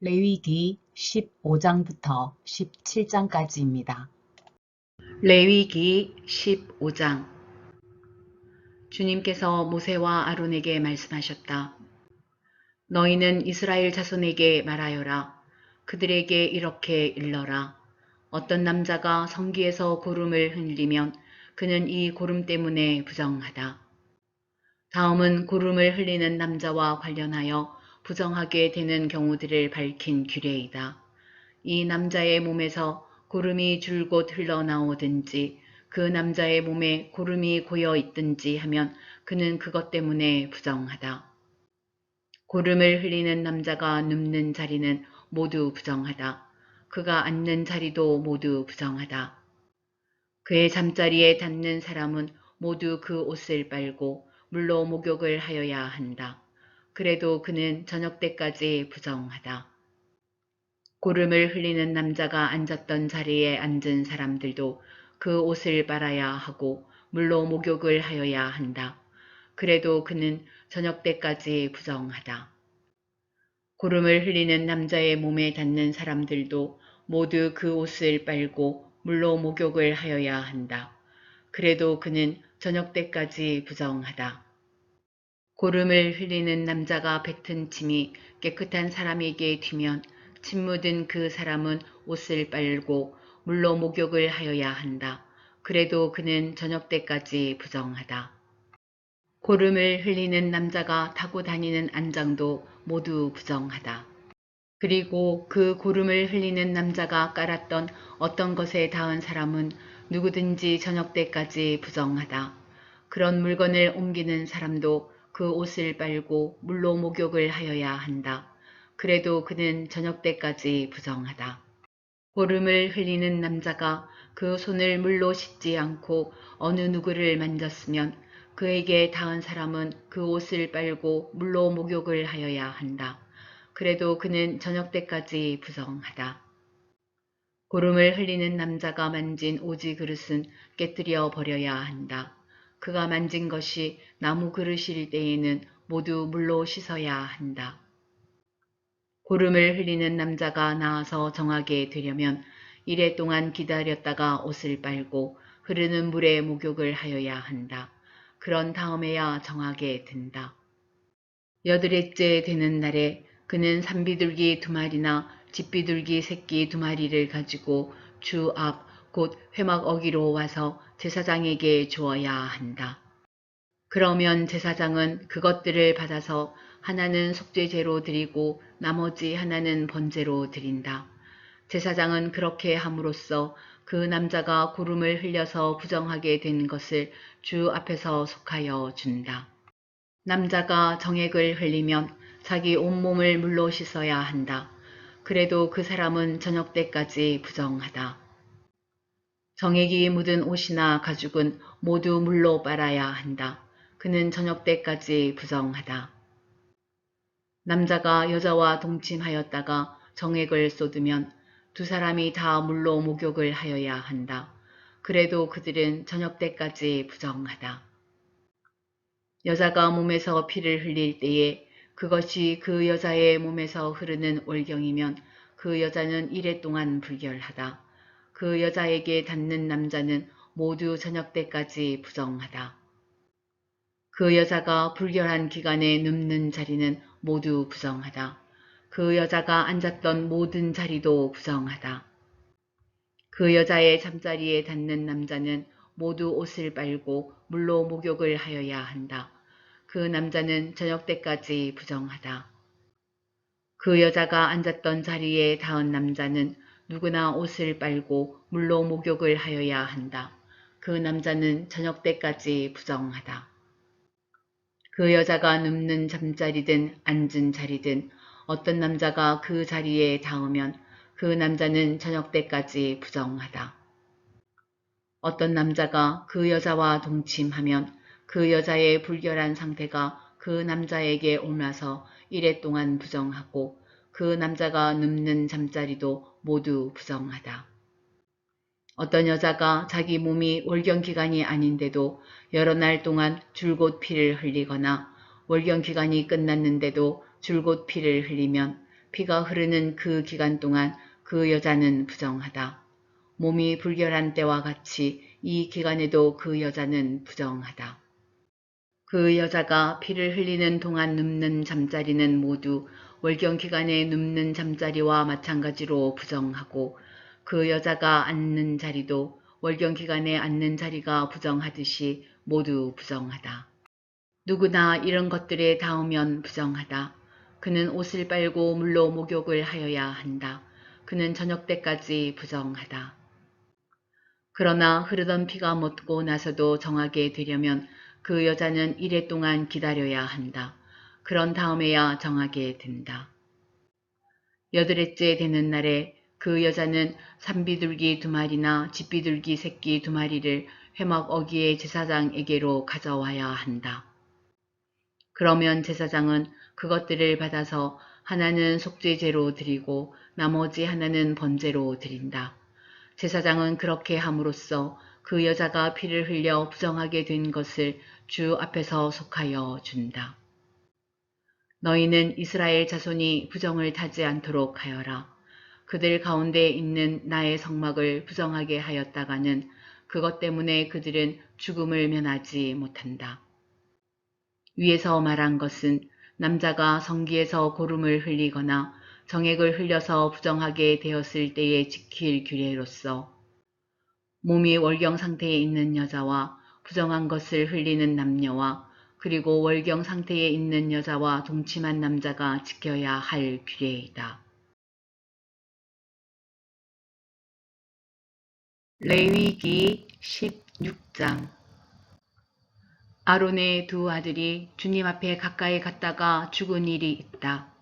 레위기 15장부터 17장까지입니다. 레위기 15장. 주님께서 모세와 아론에게 말씀하셨다. 너희는 이스라엘 자손에게 말하여라. 그들에게 이렇게 일러라. 어떤 남자가 성기에서 고름을 흘리면 그는 이 고름 때문에 부정하다. 다음은 고름을 흘리는 남자와 관련하여 부정하게 되는 경우들을 밝힌 규례이다. 이 남자의 몸에서 고름이 줄곧 흘러나오든지 그 남자의 몸에 고름이 고여 있든지 하면 그는 그것 때문에 부정하다. 고름을 흘리는 남자가 눕는 자리는 모두 부정하다. 그가 앉는 자리도 모두 부정하다. 그의 잠자리에 닿는 사람은 모두 그 옷을 빨고 물로 목욕을 하여야 한다. 그래도 그는 저녁 때까지 부정하다. 고름을 흘리는 남자가 앉았던 자리에 앉은 사람들도 그 옷을 빨아야 하고 물로 목욕을 하여야 한다. 그래도 그는 저녁 때까지 부정하다. 고름을 흘리는 남자의 몸에 닿는 사람들도 모두 그 옷을 빨고 물로 목욕을 하여야 한다. 그래도 그는 저녁 때까지 부정하다. 고름을 흘리는 남자가 뱉은 침이 깨끗한 사람에게 튀면 침 묻은 그 사람은 옷을 빨고 물로 목욕을 하여야 한다. 그래도 그는 저녁 때까지 부정하다. 고름을 흘리는 남자가 타고 다니는 안장도 모두 부정하다. 그리고 그 고름을 흘리는 남자가 깔았던 어떤 것에 닿은 사람은 누구든지 저녁 때까지 부정하다. 그런 물건을 옮기는 사람도 그 옷을 빨고 물로 목욕을 하여야 한다. 그래도 그는 저녁 때까지 부정하다. 고름을 흘리는 남자가 그 손을 물로 씻지 않고 어느 누구를 만졌으면 그에게 닿은 사람은 그 옷을 빨고 물로 목욕을 하여야 한다. 그래도 그는 저녁 때까지 부정하다. 고름을 흘리는 남자가 만진 오지 그릇은 깨뜨려 버려야 한다. 그가 만진 것이 나무 그릇일 때에는 모두 물로 씻어야 한다. 고름을 흘리는 남자가 나와서 정하게 되려면 이래 동안 기다렸다가 옷을 빨고 흐르는 물에 목욕을 하여야 한다. 그런 다음에야 정하게 된다. 여드렛째 되는 날에 그는 산비둘기 2마리나 집비둘기 새끼 2마리를 가지고 주 앞 곧 회막 어기로 와서 제사장에게 주어야 한다. 그러면 제사장은 그것들을 받아서 하나는 속죄제로 드리고 나머지 하나는 번제로 드린다. 제사장은 그렇게 함으로써 그 남자가 고름을 흘려서 부정하게 된 것을 주 앞에서 속하여 준다. 남자가 정액을 흘리면 자기 온몸을 물로 씻어야 한다. 그래도 그 사람은 저녁 때까지 부정하다. 정액이 묻은 옷이나 가죽은 모두 물로 빨아야 한다. 그는 저녁 때까지 부정하다. 남자가 여자와 동침하였다가 정액을 쏟으면 2사람이 다 물로 목욕을 하여야 한다. 그래도 그들은 저녁 때까지 부정하다. 여자가 몸에서 피를 흘릴 때에 그것이 그 여자의 몸에서 흐르는 월경이면 그 여자는 이래 동안 불결하다. 그 여자에게 닿는 남자는 모두 저녁 때까지 부정하다. 그 여자가 불결한 기간에 눕는 자리는 모두 부정하다. 그 여자가 앉았던 모든 자리도 부정하다. 그 여자의 잠자리에 닿는 남자는 모두 옷을 빨고 물로 목욕을 하여야 한다. 그 남자는 저녁 때까지 부정하다. 그 여자가 앉았던 자리에 닿은 남자는 누구나 옷을 빨고 물로 목욕을 하여야 한다. 그 남자는 저녁 때까지 부정하다. 그 여자가 눕는 잠자리든 앉은 자리든 어떤 남자가 그 자리에 닿으면 그 남자는 저녁 때까지 부정하다. 어떤 남자가 그 여자와 동침하면 그 여자의 불결한 상태가 그 남자에게 옮아서 이래 동안 부정하고 그 남자가 눕는 잠자리도 모두 부정하다. 어떤 여자가 자기 몸이 월경기간이 아닌데도 여러 날 동안 줄곧 피를 흘리거나 월경기간이 끝났는데도 줄곧 피를 흘리면 피가 흐르는 그 기간 동안 그 여자는 부정하다. 몸이 불결한 때와 같이 이 기간에도 그 여자는 부정하다. 그 여자가 피를 흘리는 동안 눕는 잠자리는 모두 월경 기간에 눕는 잠자리와 마찬가지로 부정하고 그 여자가 앉는 자리도 월경 기간에 앉는 자리가 부정하듯이 모두 부정하다. 누구나 이런 것들에 닿으면 부정하다. 그는 옷을 빨고 물로 목욕을 하여야 한다. 그는 저녁 때까지 부정하다. 그러나 흐르던 피가 멎고 나서도 정하게 되려면 그 여자는 이래 동안 기다려야 한다. 그런 다음에야 정하게 된다. 여드레째 되는 날에 그 여자는 산비둘기 2마리나 집비둘기 새끼 2마리를 회막 어기의 제사장에게로 가져와야 한다. 그러면 제사장은 그것들을 받아서 하나는 속죄제로 드리고 나머지 하나는 번제로 드린다. 제사장은 그렇게 함으로써 그 여자가 피를 흘려 부정하게 된 것을 주 앞에서 속하여 준다. 너희는 이스라엘 자손이 부정을 타지 않도록 하여라. 그들 가운데 있는 나의 성막을 부정하게 하였다가는 그것 때문에 그들은 죽음을 면하지 못한다. 위에서 말한 것은 남자가 성기에서 고름을 흘리거나 정액을 흘려서 부정하게 되었을 때에 지킬 규례로서 몸이 월경 상태에 있는 여자와 부정한 것을 흘리는 남녀와 그리고 월경 상태에 있는 여자와 동침한 남자가 지켜야 할 규례이다. 레위기 16장 아론의 2 아들이 주님 앞에 가까이 갔다가 죽은 일이 있다.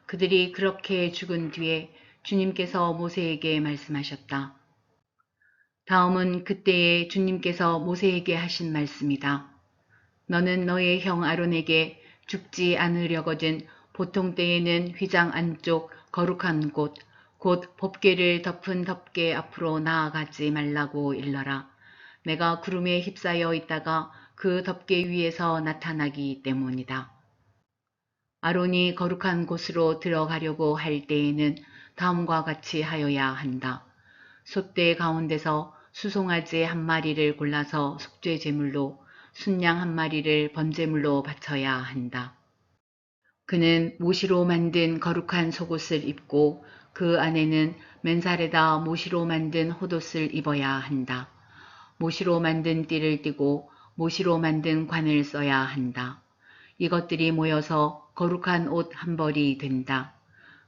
그들이 그렇게 죽은 뒤에 주님께서 모세에게 말씀하셨다. 다음은 그때에 주님께서 모세에게 하신 말씀이다. 너는 너의 형 아론에게 죽지 않으려거든 보통 때에는 휘장 안쪽 거룩한 곳, 곧 법궤를 덮은 덮개 앞으로 나아가지 말라고 일러라. 내가 구름에 휩싸여 있다가 그 덮개 위에서 나타나기 때문이다. 아론이 거룩한 곳으로 들어가려고 할 때에는 다음과 같이 하여야 한다. 솥대 가운데서 수송아지 1마리를 골라서 속죄 제물로 순양 1마리를 번제물로 바쳐야 한다. 그는 모시로 만든 거룩한 속옷을 입고 그 안에는 맨살에다 모시로 만든 홑옷을 입어야 한다. 모시로 만든 띠를 띠고 모시로 만든 관을 써야 한다. 이것들이 모여서 거룩한 옷 1벌이 된다.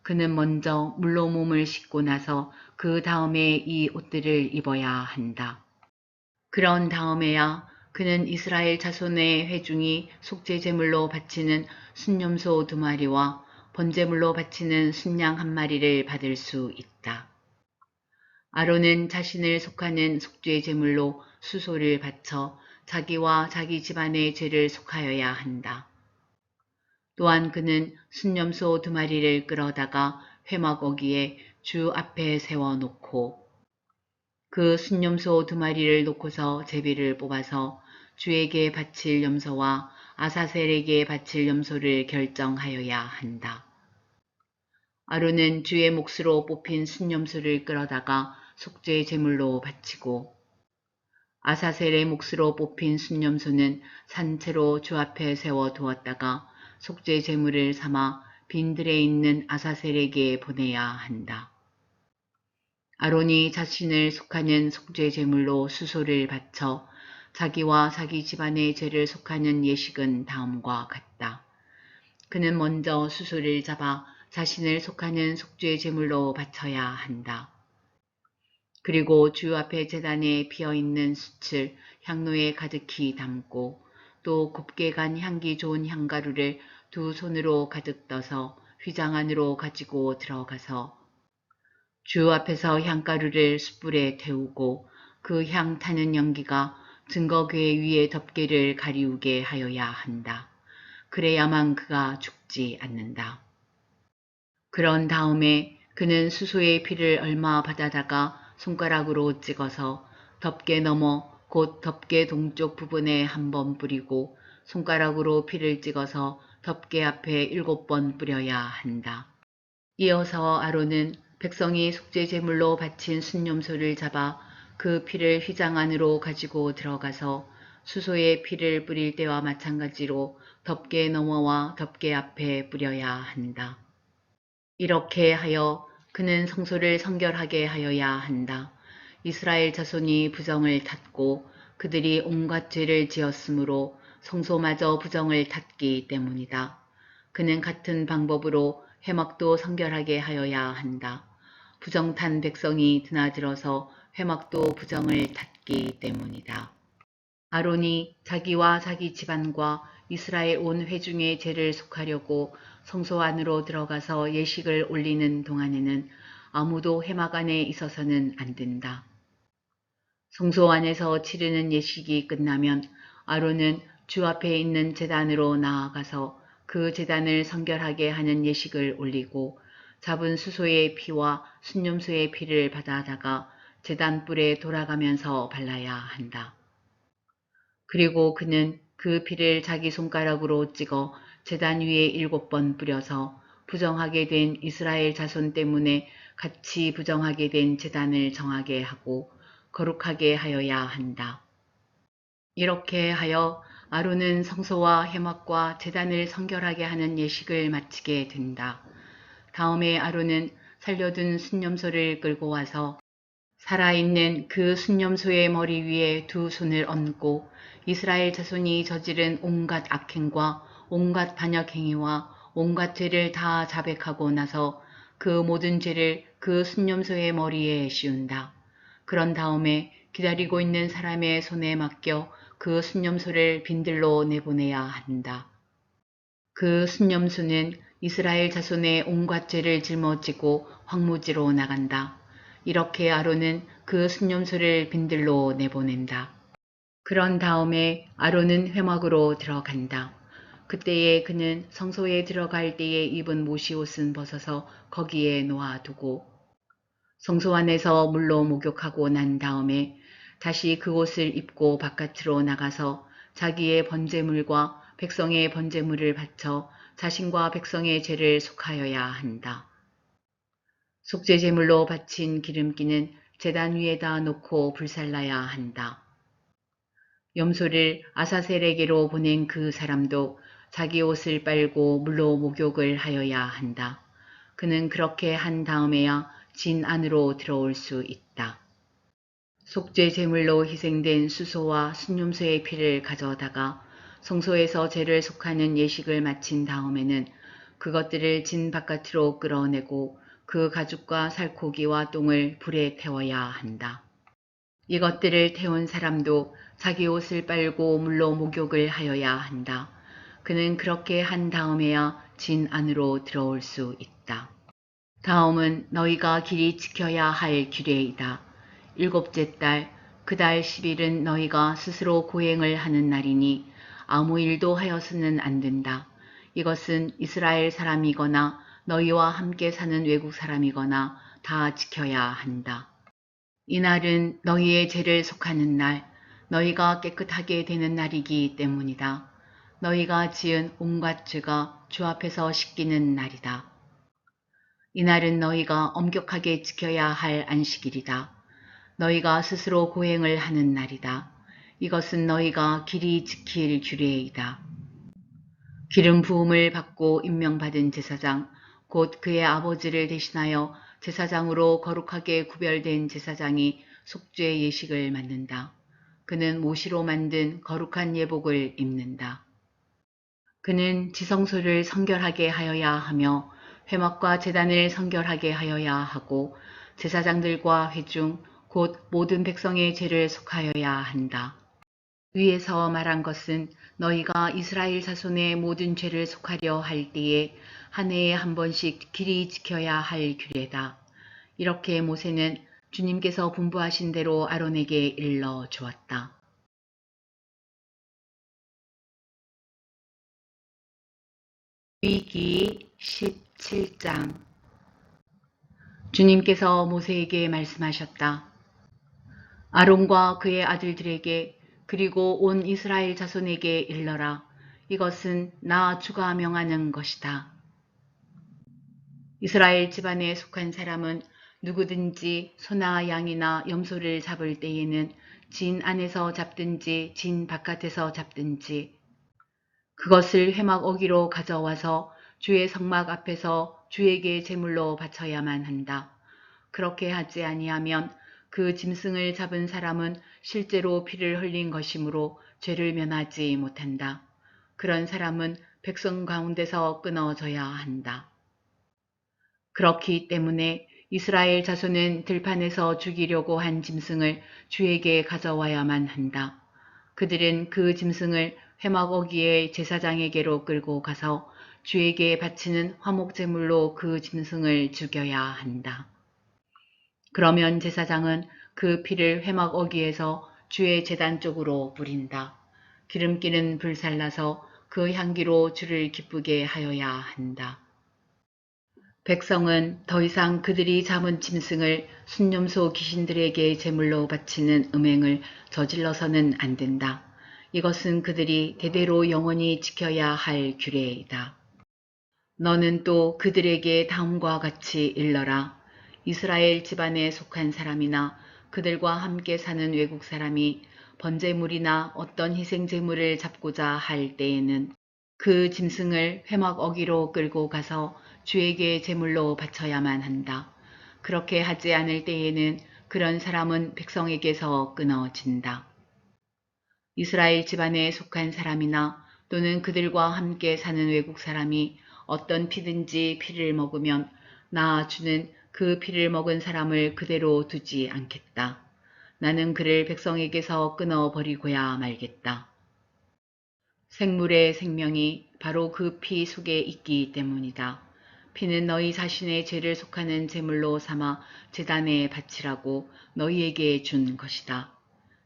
그는 먼저 물로 몸을 씻고 나서 그 다음에 이 옷들을 입어야 한다. 그런 다음에야 그는 이스라엘 자손의 회중이 속죄제물로 바치는 순염소 2마리와 번제물로 바치는 순양 1마리를 받을 수 있다. 아론은 자신을 속하는 속죄제물로 수소를 바쳐 자기와 자기 집안의 죄를 속하여야 한다. 또한 그는 순염소 2마리를 끌어다가 회막 어기에 주 앞에 세워놓고 그 순염소 2마리를 놓고서 제비를 뽑아서 주에게 바칠 염소와 아사셀에게 바칠 염소를 결정하여야 한다. 아론은 주의 몫으로 뽑힌 순염소를 끌어다가 속죄 제물로 바치고 아사셀의 몫으로 뽑힌 순염소는 산채로 주 앞에 세워 두었다가 속죄 제물을 삼아 빈들에 있는 아사셀에게 보내야 한다. 아론이 자신을 속하는 속죄 제물로 수소를 바쳐 자기와 자기 집안의 죄를 속하는 예식은 다음과 같다. 그는 먼저 수소를 잡아 자신을 속하는 속죄 제물로 바쳐야 한다. 그리고 주 앞에 제단에 피어있는 숯을 향로에 가득히 담고 또 곱게 간 향기 좋은 향가루를 2 손으로 가득 떠서 휘장 안으로 가지고 들어가서 주 앞에서 향가루를 숯불에 태우고 그 향 타는 연기가 증거궤 위에 덮개를 가리우게 하여야 한다. 그래야만 그가 죽지 않는다. 그런 다음에 그는 수소의 피를 얼마 받아다가 손가락으로 찍어서 덮개 너머 곧 덮개 동쪽 부분에 1번 뿌리고 손가락으로 피를 찍어서 덮개 앞에 7번 뿌려야 한다. 이어서 아론은 백성이 속죄 제물로 바친 순념소를 잡아 그 피를 휘장 안으로 가지고 들어가서 수소에 피를 뿌릴 때와 마찬가지로 덮개 너머와 덮개 앞에 뿌려야 한다. 이렇게 하여 그는 성소를 성결하게 하여야 한다. 이스라엘 자손이 부정을 탔고 그들이 온갖 죄를 지었으므로 성소마저 부정을 탔기 때문이다. 그는 같은 방법으로 회막도 성결하게 하여야 한다. 부정탄 백성이 드나들어서 회막도 부정을 탔기 때문이다. 아론이 자기와 자기 집안과 이스라엘 온 회중의 죄를 속하려고 성소 안으로 들어가서 예식을 올리는 동안에는 아무도 회막 안에 있어서는 안 된다. 성소 안에서 치르는 예식이 끝나면 아론은 주 앞에 있는 제단으로 나아가서 그 제단을 성결하게 하는 예식을 올리고 잡은 수소의 피와 순념소의 피를 받아다가 제단 뿔에 돌아가면서 발라야 한다. 그리고 그는 그 피를 자기 손가락으로 찍어 제단 위에 7번 뿌려서 부정하게 된 이스라엘 자손 때문에 같이 부정하게 된 제단을 정하게 하고 거룩하게 하여야 한다. 이렇게 하여 아론은 성소와 회막과 제단을 성결하게 하는 예식을 마치게 된다. 다음에 아론은 살려둔 순념소를 끌고 와서 살아있는 그 순념소의 머리 위에 두 손을 얹고 이스라엘 자손이 저지른 온갖 악행과 온갖 반역행위와 온갖 죄를 다 자백하고 나서 그 모든 죄를 그 순념소의 머리에 씌운다. 그런 다음에 기다리고 있는 사람의 손에 맡겨 그 순념소를 빈들로 내보내야 한다. 그 순념소는 이스라엘 자손의 온갖 죄를 짊어지고 황무지로 나간다. 이렇게 아론은 그 순념소를 빈들로 내보낸다. 그런 다음에 아론은 회막으로 들어간다. 그때에 그는 성소에 들어갈 때에 입은 모시옷은 벗어서 거기에 놓아두고 성소 안에서 물로 목욕하고 난 다음에 다시 그 옷을 입고 바깥으로 나가서 자기의 번제물과 백성의 번제물을 바쳐 자신과 백성의 죄를 속하여야 한다. 속죄제물로 바친 기름기는 제단 위에다 놓고 불살라야 한다. 염소를 아사셀에게로 보낸 그 사람도 자기 옷을 빨고 물로 목욕을 하여야 한다. 그는 그렇게 한 다음에야 진 안으로 들어올 수 있다. 속죄 제물로 희생된 수소와 순념소의 피를 가져다가 성소에서 죄를 속하는 예식을 마친 다음에는 그것들을 진 바깥으로 끌어내고 그 가죽과 살코기와 똥을 불에 태워야 한다. 이것들을 태운 사람도 자기 옷을 빨고 물로 목욕을 하여야 한다. 그는 그렇게 한 다음에야 진 안으로 들어올 수 있다. 다음은 너희가 길이 지켜야 할 규례이다. 7째 달, 그 달 10일은 너희가 스스로 고행을 하는 날이니 아무 일도 하여서는 안 된다. 이것은 이스라엘 사람이거나 너희와 함께 사는 외국 사람이거나 다 지켜야 한다. 이날은 너희의 죄를 속하는 날, 너희가 깨끗하게 되는 날이기 때문이다. 너희가 지은 온갖 죄가 주 앞에서 씻기는 날이다. 이날은 너희가 엄격하게 지켜야 할 안식일이다. 너희가 스스로 고행을 하는 날이다. 이것은 너희가 길이 지킬 규례이다. 기름 부음을 받고 임명받은 제사장, 곧 그의 아버지를 대신하여 제사장으로 거룩하게 구별된 제사장이 속죄 예식을 맡는다. 그는 모시로 만든 거룩한 예복을 입는다. 그는 지성소를 성결하게 하여야 하며 회막과 제단을 성결하게 하여야 하고 제사장들과 회중 곧 모든 백성의 죄를 속하여야 한다. 위에서 말한 것은 너희가 이스라엘 자손의 모든 죄를 속하려 할 때에 한 해에 한 번씩 길이 지켜야 할 규례다. 이렇게 모세는 주님께서 분부하신 대로 아론에게 일러 주었다. 위기 17장. 주님께서 모세에게 말씀하셨다. 아론과 그의 아들들에게 그리고 온 이스라엘 자손에게 일러라. 이것은 나 주가 명하는 것이다. 이스라엘 집안에 속한 사람은 누구든지 소나 양이나 염소를 잡을 때에는 진 안에서 잡든지 진 바깥에서 잡든지 그것을 회막 어기로 가져와서 주의 성막 앞에서 주에게 제물로 바쳐야만 한다. 그렇게 하지 아니하면 그 짐승을 잡은 사람은 실제로 피를 흘린 것이므로 죄를 면하지 못한다. 그런 사람은 백성 가운데서 끊어져야 한다. 그렇기 때문에 이스라엘 자손은 들판에서 죽이려고 한 짐승을 주에게 가져와야만 한다. 그들은 그 짐승을 회막 어기의 제사장에게로 끌고 가서 주에게 바치는 화목제물로 그 짐승을 죽여야 한다. 그러면 제사장은 그 피를 회막 어기에서 주의 제단 쪽으로 뿌린다. 기름기는 불살라서 그 향기로 주를 기쁘게 하여야 한다. 백성은 더 이상 그들이 잡은 짐승을 순념소 귀신들에게 제물로 바치는 음행을 저질러서는 안 된다. 이것은 그들이 대대로 영원히 지켜야 할 규례이다. 너는 또 그들에게 다음과 같이 일러라. 이스라엘 집안에 속한 사람이나 그들과 함께 사는 외국 사람이 번제물이나 어떤 희생제물을 잡고자 할 때에는 그 짐승을 회막 어기로 끌고 가서 주에게 제물로 바쳐야만 한다. 그렇게 하지 않을 때에는 그런 사람은 백성에게서 끊어진다. 이스라엘 집안에 속한 사람이나 또는 그들과 함께 사는 외국 사람이 어떤 피든지 피를 먹으면 나 주는 그 피를 먹은 사람을 그대로 두지 않겠다. 나는 그를 백성에게서 끊어버리고야 말겠다. 생물의 생명이 바로 그 피 속에 있기 때문이다. 피는 너희 자신의 죄를 속하는 제물로 삼아 제단에 바치라고 너희에게 준 것이다.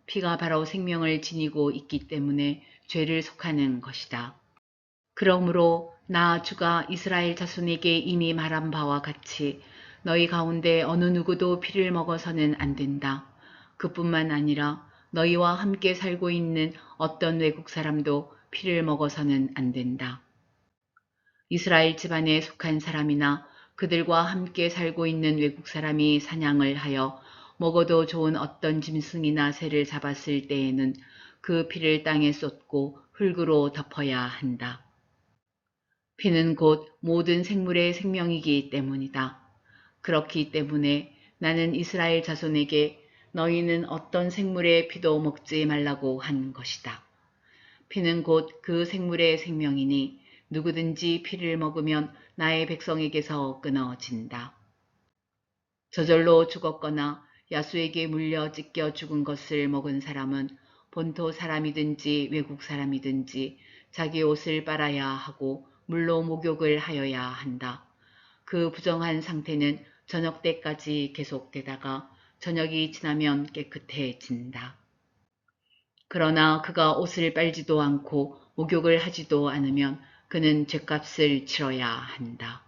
피가 바로 생명을 지니고 있기 때문에 죄를 속하는 것이다. 그러므로 나 주가 이스라엘 자손에게 이미 말한 바와 같이 너희 가운데 어느 누구도 피를 먹어서는 안 된다. 그뿐만 아니라 너희와 함께 살고 있는 어떤 외국 사람도 피를 먹어서는 안 된다. 이스라엘 집안에 속한 사람이나 그들과 함께 살고 있는 외국 사람이 사냥을 하여 먹어도 좋은 어떤 짐승이나 새를 잡았을 때에는 그 피를 땅에 쏟고 흙으로 덮어야 한다. 피는 곧 모든 생물의 생명이기 때문이다. 그렇기 때문에 나는 이스라엘 자손에게 너희는 어떤 생물의 피도 먹지 말라고 한 것이다. 피는 곧 그 생물의 생명이니 누구든지 피를 먹으면 나의 백성에게서 끊어진다. 저절로 죽었거나 야수에게 물려 찢겨 죽은 것을 먹은 사람은 본토 사람이든지 외국 사람이든지 자기 옷을 빨아야 하고 물로 목욕을 하여야 한다. 그 부정한 상태는 저녁 때까지 계속되다가 저녁이 지나면 깨끗해진다. 그러나 그가 옷을 빨지도 않고 목욕을 하지도 않으면 그는 죗값을 치러야 한다.